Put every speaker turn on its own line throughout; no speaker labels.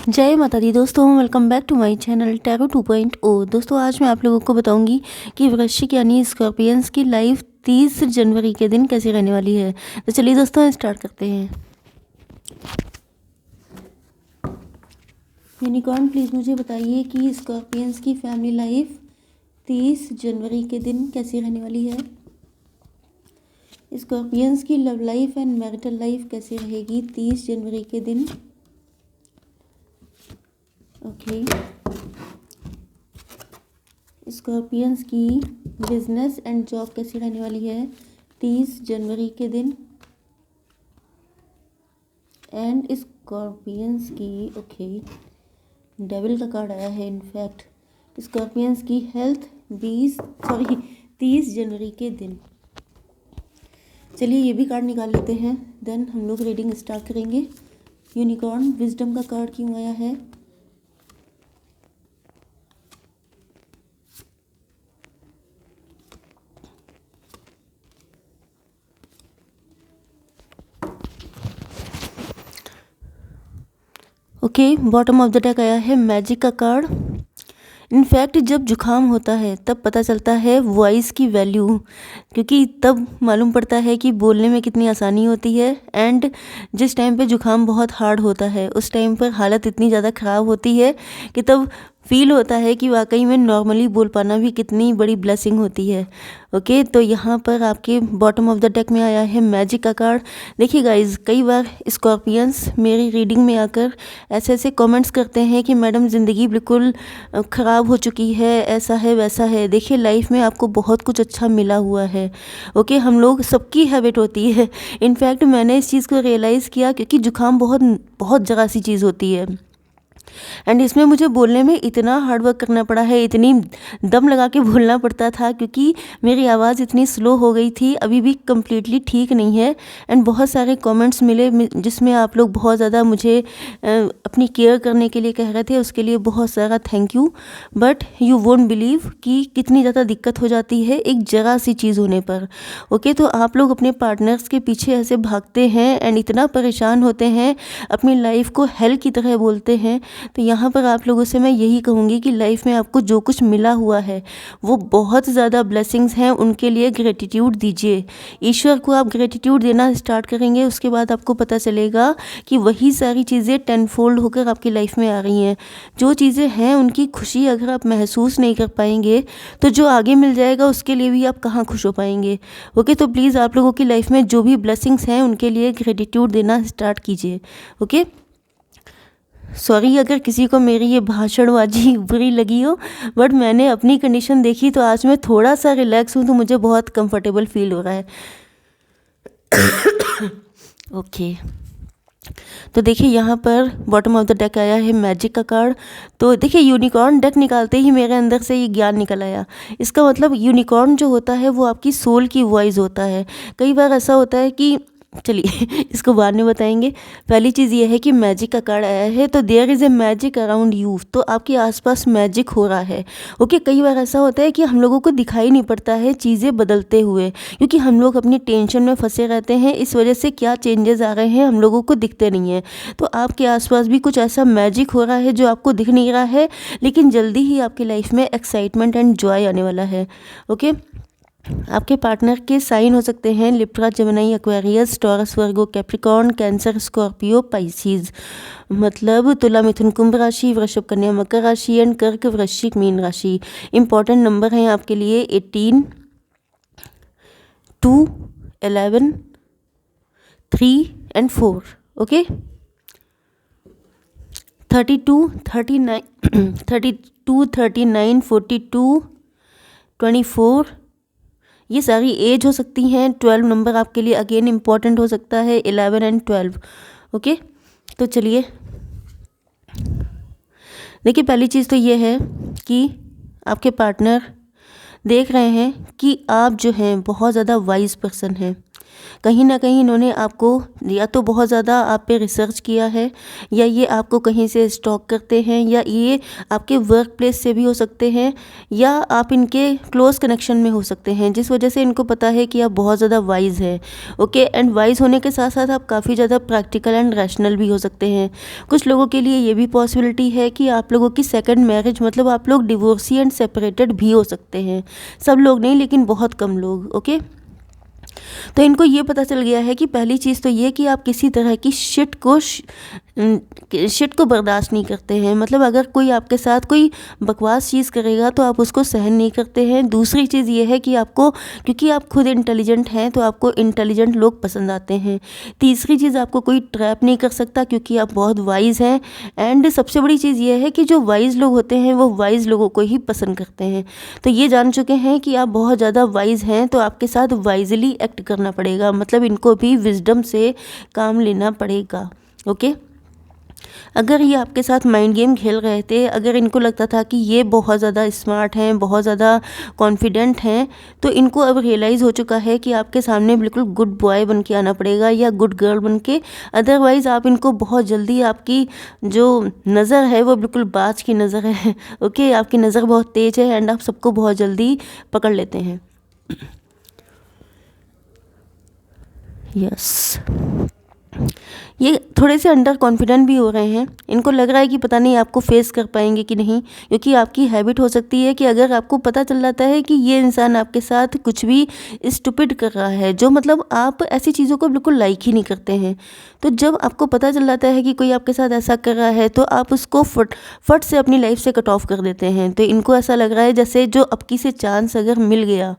जय माता दी दोस्तों, welcome back to my channel tarot 2.0। दोस्तों आज मैं आप लोगों को बताऊंगी कि वृश्चिक यानी स्कॉर्पियंस की लाइफ 30 जनवरी के दिन कैसी रहने वाली है। तो चलिए दोस्तों स्टार्ट करते हैं। यूनिकॉर्न प्लीज़ मुझे बताइए कि स्कॉर्पियंस की फैमिली लाइफ 30 जनवरी के दिन कैसी रहने वाली है। स्कॉर्पियंस की love life and marital life कैसी रहेगी 30 जनवरी के दिन। ओके, स्कॉर्पियंस की बिजनेस एंड जॉब कैसी रहने वाली है 30 जनवरी के दिन। एंड स्कॉर्पियंस की डेविल का कार्ड आया है। इनफैक्ट स्कॉर्पियंस की हेल्थ 30 जनवरी के दिन। चलिए ये भी कार्ड निकाल लेते हैं, देन हम लोग रीडिंग स्टार्ट करेंगे। यूनिकॉर्न विजडम का कार्ड क्यों आया है। Okay, bottom of the deck आया है मैजिक का कार्ड। इनफैक्ट जब जुकाम होता है तब पता चलता है वॉइस की वैल्यू, क्योंकि तब मालूम पड़ता है कि बोलने में कितनी आसानी होती है। एंड जिस टाइम पे जुकाम बहुत हार्ड होता है उस टाइम पर हालत इतनी ज़्यादा ख़राब होती है कि तब फील होता है कि वाकई में नॉर्मली बोल पाना भी कितनी बड़ी ब्लेसिंग होती है। ओके, तो यहाँ पर आपके बॉटम ऑफ द डेक में आया है मैजिक का कार्ड। देखिए गाइज, कई बार स्कॉर्पियंस मेरी रीडिंग में आकर ऐसे ऐसे कमेंट्स करते हैं कि मैडम ज़िंदगी बिल्कुल ख़राब हो चुकी है, ऐसा है वैसा है। देखिए लाइफ में आपको बहुत कुछ अच्छा मिला हुआ है। ओके, हम लोग सबकी हैबिट होती है। इनफैक्ट मैंने इस चीज़ को रियलाइज़ किया क्योंकि जुकाम बहुत बहुत ज़रा सी चीज़ होती है। एंड इसमें मुझे बोलने में इतना हार्ड वर्क करना पड़ा है, इतनी दम लगा के बोलना पड़ता था क्योंकि मेरी आवाज़ इतनी स्लो हो गई थी, अभी भी कम्प्लीटली ठीक नहीं है। एंड बहुत सारे कमेंट्स मिले जिसमें आप लोग बहुत ज़्यादा मुझे अपनी केयर करने के लिए कह रहे थे, उसके लिए बहुत सारा thank you. But you won't believe कि कितनी ज़्यादा दिक्कत हो जाती है एक जरा सी चीज़ होने पर। ओके, तो आप लोग अपने पार्टनर्स के पीछे ऐसे भागते हैं एंड इतना परेशान होते हैं, अपनी लाइफ को हेल की तरह बोलते हैं। तो यहाँ पर आप लोगों से मैं यही कहूँगी कि लाइफ में आपको जो कुछ मिला हुआ है वो बहुत ज़्यादा ब्लेसिंग्स हैं, उनके लिए ग्रेटिट्यूड दीजिए। ईश्वर को आप ग्रेटिट्यूड देना स्टार्ट करेंगे, उसके बाद आपको पता चलेगा कि वही सारी चीज़ें टेनफोल्ड होकर आपकी लाइफ में आ रही हैं। जो चीज़ें हैं उनकी खुशी अगर आप महसूस नहीं कर पाएंगे तो जो आगे मिल जाएगा उसके लिए भी आप कहाँ खुश हो पाएंगे। ओके, तो प्लीज़ आप लोगों की लाइफ में जो भी ब्लेसिंग्स हैं उनके लिए ग्रेटिट्यूड देना स्टार्ट कीजिए। ओके, सॉरी अगर किसी को मेरी ये भाषणबाजी बुरी लगी हो, बट मैंने अपनी कंडीशन देखी तो आज मैं थोड़ा सा रिलैक्स हूँ, तो मुझे बहुत कंफर्टेबल फील हो रहा है। ओके, तो देखिए यहाँ पर बॉटम ऑफ द डेक आया है मैजिक का कार्ड। तो देखिए यूनिकॉर्न डेक निकालते ही मेरे अंदर से ये ज्ञान निकल आया। इसका मतलब यूनिकॉर्न जो होता है वो आपकी सोल की वॉइस होता है। कई बार ऐसा होता है कि चलिए इसको बाद में बताएंगे। पहली चीज़ ये है कि मैजिक का कार्ड आया है, तो there is a magic around you, तो आपके आसपास मैजिक हो रहा है। ओके, कई बार ऐसा होता है कि हम लोगों को दिखाई नहीं पड़ता है चीज़ें बदलते हुए, क्योंकि हम लोग अपनी टेंशन में फंसे रहते हैं, इस वजह से क्या चेंजेस आ रहे हैं हम लोगों को दिखते नहीं हैं। तो आपके आसपास भी कुछ ऐसा मैजिक हो रहा है जो आपको दिख नहीं रहा है, लेकिन जल्दी ही आपकी लाइफ में एक्साइटमेंट एंड जॉय आने वाला है। ओके, आपके पार्टनर के साइन हो सकते हैं लिब्रा, जेमिनी, एक्वेरियस, टॉरस, वर्गो, कैप्रिकॉर्न, कैंसर, स्कॉर्पियो, पाइसीज। मतलब तुला, मिथुन, कुंभ राशि, वृषभ, कन्या, मकर राशि एंड कर्क, वृश्चिक, मीन राशि। इंपॉर्टेंट नंबर हैं आपके लिए 18, 2, 11, 3 एंड 4। ओके, 32, 39 32, 39, 42, 24, ये सारी एज हो सकती हैं। 12 नंबर आपके लिए अगेन इम्पॉर्टेंट हो सकता है, 11 एंड 12। ओके, तो चलिए देखिए, पहली चीज़ तो ये है कि आपके पार्टनर देख रहे हैं कि आप जो हैं बहुत ज़्यादा वाइज पर्सन हैं। कहीं ना कहीं इन्होंने आपको या तो बहुत ज़्यादा आप पे रिसर्च किया है, या ये आपको कहीं से स्टॉक करते हैं, या ये आपके वर्क प्लेस से भी हो सकते हैं, या आप इनके क्लोज कनेक्शन में हो सकते हैं, जिस वजह से इनको पता है कि आप बहुत ज़्यादा वाइज हैं। ओके, एंड वाइज होने के साथ साथ आप काफ़ी ज़्यादा प्रैक्टिकल एंड रैशनल भी हो सकते हैं। कुछ लोगों के लिए ये भी पॉसिबिलिटी है कि आप लोगों की सेकंड मैरिज, मतलब आप लोग डिवोर्सी एंड सेपरेटेड भी हो सकते हैं। सब लोग नहीं, लेकिन बहुत कम लोग। ओके, तो इनको ये पता चल गया है कि पहली चीज़ तो ये कि आप किसी तरह की शिट को बर्दाश्त नहीं करते हैं। मतलब अगर कोई आपके साथ कोई बकवास चीज़ करेगा तो आप उसको सहन नहीं करते हैं। दूसरी चीज़ ये है कि आपको, क्योंकि आप खुद इंटेलिजेंट हैं, तो आपको इंटेलिजेंट लोग पसंद आते हैं। तीसरी चीज़, आपको कोई ट्रैप नहीं कर सकता क्योंकि आप बहुत वाइज हैं। एंड सबसे बड़ी चीज़ ये है कि जो वाइज लोग होते हैं वो वाइज लोगों को ही पसंद करते हैं। तो ये जान चुके हैं कि आप बहुत ज़्यादा वाइज हैं, तो आपके साथ वाइजली एक्ट करना पड़ेगा। मतलब इनको भी विजडम से काम लेना पड़ेगा। ओके, अगर ये आपके साथ माइंड गेम खेल रहे थे, अगर इनको लगता था कि ये बहुत ज़्यादा स्मार्ट हैं, बहुत ज़्यादा कॉन्फिडेंट हैं, तो इनको अब रियलाइज़ हो चुका है कि आपके सामने बिल्कुल गुड बॉय बन के आना पड़ेगा या गुड गर्ल बन के। अदरवाइज़ आप इनको बहुत जल्दी, आपकी जो नज़र है वो बिल्कुल बाज की नज़र है। ओके, आपकी नज़र बहुत तेज़ है एंड आप सबको बहुत जल्दी पकड़ लेते हैं। यस, ये थोड़े से अंडर कॉन्फिडेंट भी हो रहे हैं। इनको लग रहा है कि पता नहीं आपको फेस कर पाएंगे कि नहीं, क्योंकि आपकी हैबिट हो सकती है कि अगर आपको पता चल जाता है कि ये इंसान आपके साथ कुछ भी स्टूपिड कर रहा है, जो मतलब आप ऐसी चीज़ों को बिल्कुल लाइक ही नहीं करते हैं, तो जब आपको पता चल जाता है कि कोई आपके साथ ऐसा कर रहा है तो आप उसको फट से अपनी लाइफ से कट ऑफ कर देते हैं। तो इनको ऐसा लग रहा है जैसे जो अब की से चांस अगर मिल गया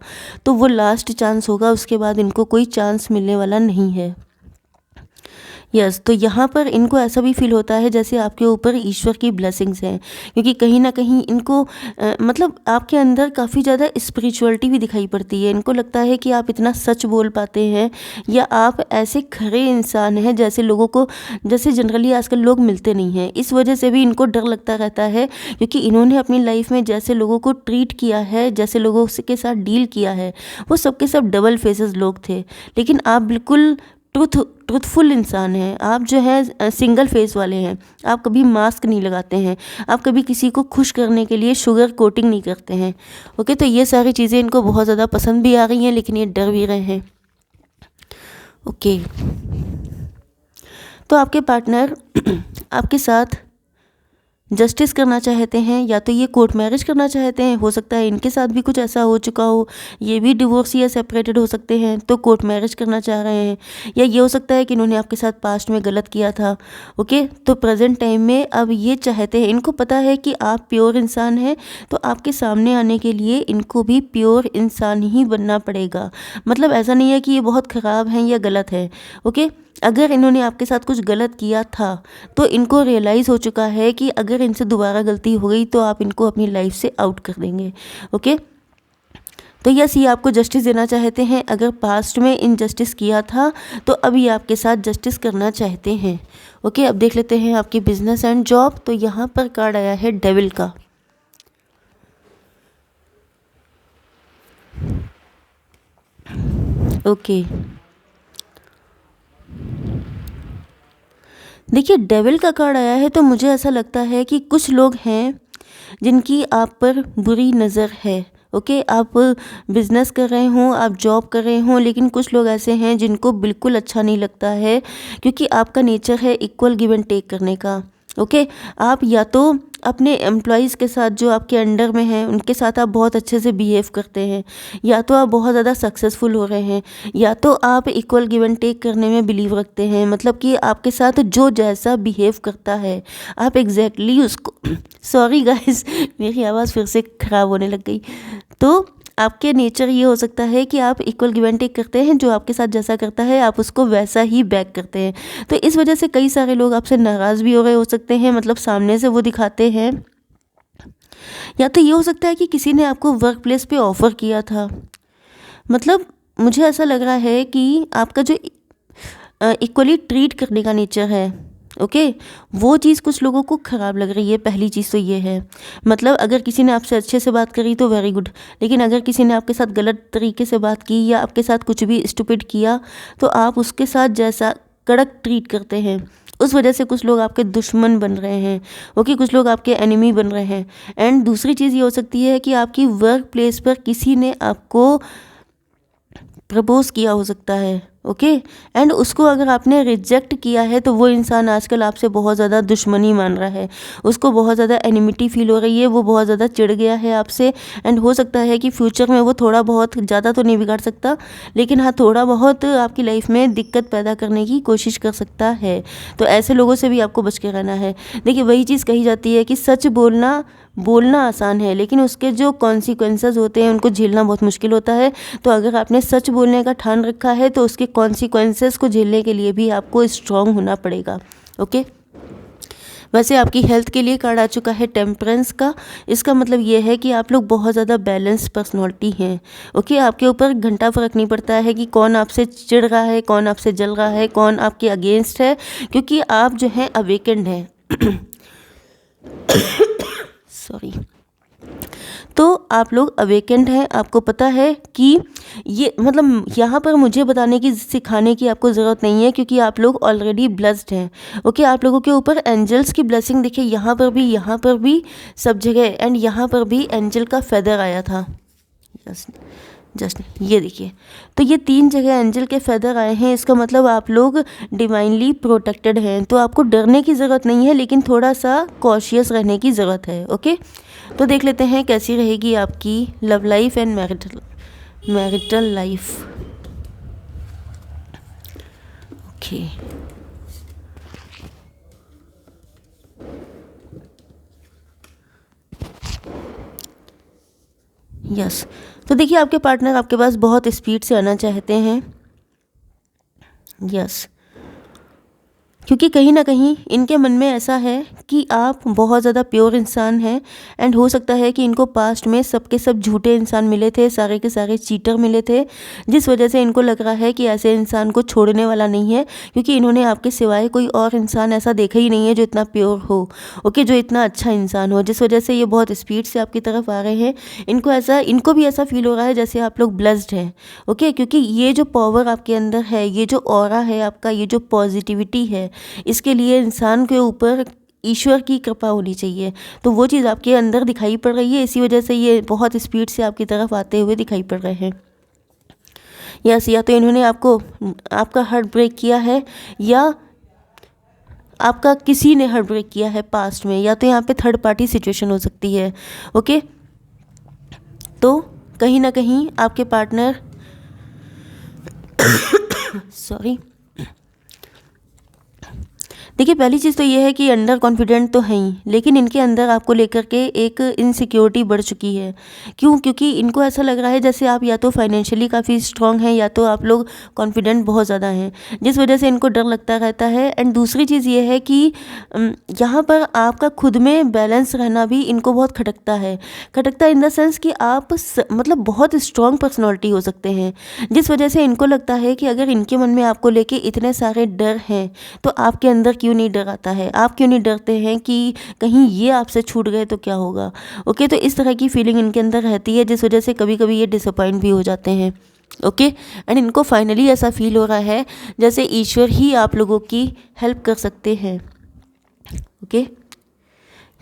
तो वो लास्ट चांस होगा, उसके बाद इनको कोई चांस मिलने वाला नहीं है। यस, तो यहाँ पर इनको ऐसा भी फील होता है जैसे आपके ऊपर ईश्वर की ब्लेसिंग्स हैं, क्योंकि कहीं ना कहीं इनको मतलब आपके अंदर काफ़ी ज़्यादा स्पिरिचुअलिटी भी दिखाई पड़ती है। इनको लगता है कि आप इतना सच बोल पाते हैं, या आप ऐसे खरे इंसान हैं जैसे लोगों को, जैसे जनरली आजकल लोग मिलते नहीं हैं। इस वजह से भी इनको डर लगता रहता है, क्योंकि इन्होंने अपनी लाइफ में जैसे लोगों को ट्रीट किया है, जैसे लोगों के साथ डील किया है, वो सबके सब डबल फेसेस लोग थे। लेकिन आप बिल्कुल ट्रूथफुल इंसान हैं। आप जो है सिंगल फेस वाले हैं। आप कभी मास्क नहीं लगाते हैं, आप कभी किसी को खुश करने के लिए शुगर कोटिंग नहीं करते हैं। ओके, तो ये सारी चीज़ें इनको बहुत ज़्यादा पसंद भी आ रही हैं, लेकिन ये डर भी रहे हैं। ओके, तो आपके पार्टनर आपके साथ जस्टिस करना चाहते हैं, या तो ये कोर्ट मैरिज करना चाहते हैं। हो सकता है इनके साथ भी कुछ ऐसा हो चुका हो, ये भी डिवोर्स या सेपरेटेड हो सकते हैं, तो कोर्ट मैरिज करना चाह रहे हैं। या ये हो सकता है कि इन्होंने आपके साथ पास्ट में गलत किया था। ओके, तो प्रेजेंट टाइम में अब ये चाहते हैं, इनको पता है कि आप प्योर इंसान हैं, तो आपके सामने आने के लिए इनको भी प्योर इंसान ही बनना पड़ेगा। मतलब ऐसा नहीं है कि ये बहुत ख़राब हैं या गलत है। ओके, अगर इन्होंने आपके साथ कुछ गलत किया था तो इनको रियलाइज़ हो चुका है कि अगर इनसे दोबारा गलती हो गई तो आप इनको अपनी लाइफ से आउट कर देंगे। ओके, तो यस, ये आपको जस्टिस देना चाहते हैं। अगर पास्ट में इनजस्टिस किया था तो अब ये आपके साथ जस्टिस करना चाहते हैं। ओके, अब देख लेते हैं आपकी बिजनेस एंड जॉब। तो यहाँ पर कार्ड आया है डेविल का। ओके, देखिए डेविल का कार्ड आया है, तो मुझे ऐसा लगता है कि कुछ लोग हैं जिनकी आप पर बुरी नज़र है। ओके, आप बिज़नेस कर रहे हों, आप जॉब कर रहे हों, लेकिन कुछ लोग ऐसे हैं जिनको बिल्कुल अच्छा नहीं लगता है, क्योंकि आपका नेचर है इक्वल गिव एंड टेक करने का। ओके, आप या तो अपने एम्प्लॉयज़ के साथ जो आपके अंडर में हैं उनके साथ आप बहुत अच्छे से बिहेव करते हैं, या तो आप बहुत ज़्यादा सक्सेसफुल हो रहे हैं, या तो आप इक्वल गिव एंड टेक करने में बिलीव रखते हैं। मतलब कि आपके साथ जो जैसा बिहेव करता है आप एग्जैक्टली उसको सॉरी गाइस, मेरी आवाज़ फिर से ख़राब होने लग गई। तो आपके नेचर ये हो सकता है कि आप इक्वल गिव एंड टेक करते हैं, जो आपके साथ जैसा करता है आप उसको वैसा ही बैक करते हैं। तो इस वजह से कई सारे लोग आपसे नाराज़ भी हो रहे हो सकते हैं, मतलब सामने से वो दिखाते हैं। या तो ये हो सकता है कि किसी ने आपको वर्क प्लेस पे ऑफ़र किया था। मतलब मुझे ऐसा लग रहा है कि आपका जो इक्वली ट्रीट करने का नेचर है, ओके, वो चीज़ कुछ लोगों को ख़राब लग रही है। पहली चीज़ तो ये है, मतलब अगर किसी ने आपसे अच्छे से बात करी तो वेरी गुड, लेकिन अगर किसी ने आपके साथ गलत तरीके से बात की या आपके साथ कुछ भी स्टूपिड किया तो आप उसके साथ जैसा कड़क ट्रीट करते हैं, उस वजह से कुछ लोग आपके दुश्मन बन रहे हैं। ओके, कुछ लोग आपके एनिमी बन रहे हैं। एंड दूसरी चीज़ ये हो सकती है कि आपकी वर्क प्लेस पर किसी ने आपको प्रपोज़ किया हो सकता है। ओके, एंड उसको अगर आपने रिजेक्ट किया है तो वो इंसान आजकल आपसे बहुत ज़्यादा दुश्मनी मान रहा है, उसको बहुत ज़्यादा एनिमिटी फील हो रही है, वो बहुत ज़्यादा चिढ़ गया है आपसे। एंड हो सकता है कि फ्यूचर में वो थोड़ा बहुत, ज़्यादा तो नहीं बिगाड़ सकता, लेकिन हाँ थोड़ा बहुत आपकी लाइफ में दिक्कत पैदा करने की कोशिश कर सकता है। तो ऐसे लोगों से भी आपको बच के रहना है। देखिए, वही चीज़ कही जाती है कि सच बोलना आसान है, लेकिन उसके जो कॉन्सिक्वेंसेस होते हैं उनको झेलना बहुत मुश्किल होता है। तो अगर आपने सच बोलने का ठान रखा है तो उसके कॉन्सिक्वेंसेस को झेलने के लिए भी आपको स्ट्रांग होना पड़ेगा। ओके, वैसे आपकी हेल्थ के लिए कार्ड आ चुका है टेम्परेंस का। इसका मतलब ये है कि आप लोग बहुत ज़्यादा बैलेंस पर्सनैलिटी हैं। ओके, आपके ऊपर घंटा फ़र्क नहीं पड़ता है कि कौन आपसे चिढ़ रहा है, कौन आपसे जल रहा है, कौन आपके अगेंस्ट है, क्योंकि आप जो हैं अवेकेंड हैं। सॉरी, तो आप लोग अवेकेंड हैं। आपको पता है कि ये, मतलब यहाँ पर मुझे बताने की, सिखाने की आपको ज़रूरत नहीं है, क्योंकि आप लोग ऑलरेडी ब्लेस्ड हैं। ओके, आप लोगों के ऊपर एंजल्स की ब्लेसिंग देखिए, यहाँ पर भी सब जगह, एंड यहाँ पर भी एंजल का फेदर आया था। जस्ट ये देखिए, तो ये 3 जगह एंजल के फेदर आए हैं। इसका मतलब आप लोग डिवाइनली प्रोटेक्टेड हैं। तो आपको डरने की ज़रूरत नहीं है, लेकिन थोड़ा सा कॉशियस रहने की ज़रूरत है। ओके, तो देख लेते हैं कैसी रहेगी आपकी love life and marital life. Okay, yes, तो देखिए आपके पार्टनर आपके पास बहुत स्पीड से आना चाहते हैं। यस, क्योंकि कहीं ना कहीं इनके मन में ऐसा है कि आप बहुत ज़्यादा प्योर इंसान हैं। एंड हो सकता है कि इनको पास्ट में सबके सब झूठे इंसान मिले थे, सारे के सारे चीटर मिले थे, जिस वजह से इनको लग रहा है कि ऐसे इंसान को छोड़ने वाला नहीं है, क्योंकि इन्होंने आपके सिवाय कोई और इंसान ऐसा देखा ही नहीं है जो इतना प्योर हो। ओके, जो इतना अच्छा इंसान हो, जिस वजह से ये बहुत स्पीड से आपकी तरफ आ रहे हैं। इनको भी ऐसा फील हो रहा है जैसे आप लोग ब्लेस्ड हैं। ओके, क्योंकि ये जो पावर आपके अंदर है, ये जो ऑरा है आपका, ये जो पॉजिटिविटी है, इसके लिए इंसान के ऊपर ईश्वर की कृपा होनी चाहिए। तो वो चीज़ आपके अंदर दिखाई पड़ रही है, इसी वजह से ये बहुत स्पीड से आपकी तरफ आते हुए दिखाई पड़ रहे हैं। यस, या तो इन्होंने आपका हार्ट ब्रेक किया है, या आपका किसी ने हार्ट ब्रेक किया है पास्ट में, या तो यहाँ पे थर्ड पार्टी सिचुएशन हो सकती है। ओके, तो कहीं ना कहीं आपके पार्टनर सॉरी, देखिए पहली चीज़ तो ये है कि अंडर कॉन्फिडेंट तो हैं ही, लेकिन इनके अंदर आपको लेकर के एक इनसिक्योरिटी बढ़ चुकी है। क्यों? क्योंकि इनको ऐसा लग रहा है जैसे आप या तो फाइनेंशियली काफ़ी स्ट्रांग हैं, या तो आप लोग कॉन्फिडेंट बहुत ज़्यादा हैं, जिस वजह से इनको डर लगता रहता है। एंड दूसरी चीज़ ये है कि यहाँ पर आपका खुद में बैलेंस रहना भी इनको बहुत खटकता इन द सेंस कि आप मतलब बहुत स्ट्रांग पर्सनैलिटी हो सकते हैं, जिस वजह से इनको लगता है कि अगर इनके मन में आपको लेके इतने सारे डर हैं तो आपके अंदर क्यों नहीं डर आता है, आप क्यों नहीं डरते हैं कि कहीं ये आपसे छूट गए तो क्या होगा। ओके, तो इस तरह की फीलिंग इनके अंदर रहती है, जिस वजह से कभी कभी ये डिसअपॉइंट भी हो जाते हैं। ओके, एंड इनको फाइनली ऐसा फील हो रहा है जैसे ईश्वर ही आप लोगों की हेल्प कर सकते हैं। ओके,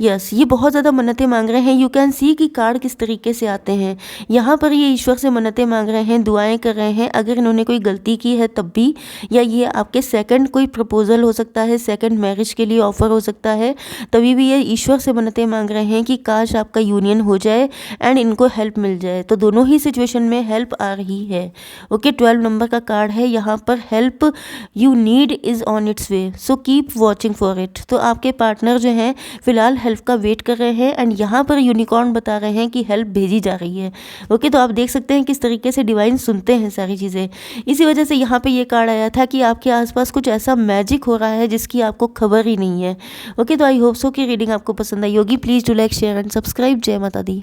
यस, ये बहुत ज़्यादा मन्नतें मांग रहे हैं। यू कैन सी कि कार्ड किस तरीके से आते हैं। यहाँ पर ये ईश्वर से मन्नतें मांग रहे हैं, दुआएं कर रहे हैं, अगर इन्होंने कोई गलती की है तब भी, या ये आपके सेकंड कोई प्रपोजल हो सकता है, सेकंड मैरिज के लिए ऑफ़र हो सकता है, तभी भी ये ईश्वर से मन्नतें मांग रहे हैं कि काश आपका यूनियन हो जाए एंड इनको हेल्प मिल जाए। तो दोनों ही सिचुएशन में हेल्प आ रही है। ओके, 12 नंबर का कार्ड है, यहाँ पर help you need is on it's way, so keep watching for it. तो आपके पार्टनर जो हैं फिलहाल हेल्प का वेट कर रहे हैं, एंड यहाँ पर यूनिकॉर्न बता रहे हैं कि हेल्प भेजी जा रही है। ओके, तो आप देख सकते हैं किस तरीके से डिवाइन सुनते हैं सारी चीज़ें। इसी वजह से यहाँ पे ये कार्ड आया था कि आपके आसपास कुछ ऐसा मैजिक हो रहा है जिसकी आपको खबर ही नहीं है। ओके, तो आई होप सो कि रीडिंग आपको पसंद आई होगी। Please do like, share and subscribe. जय माता दी।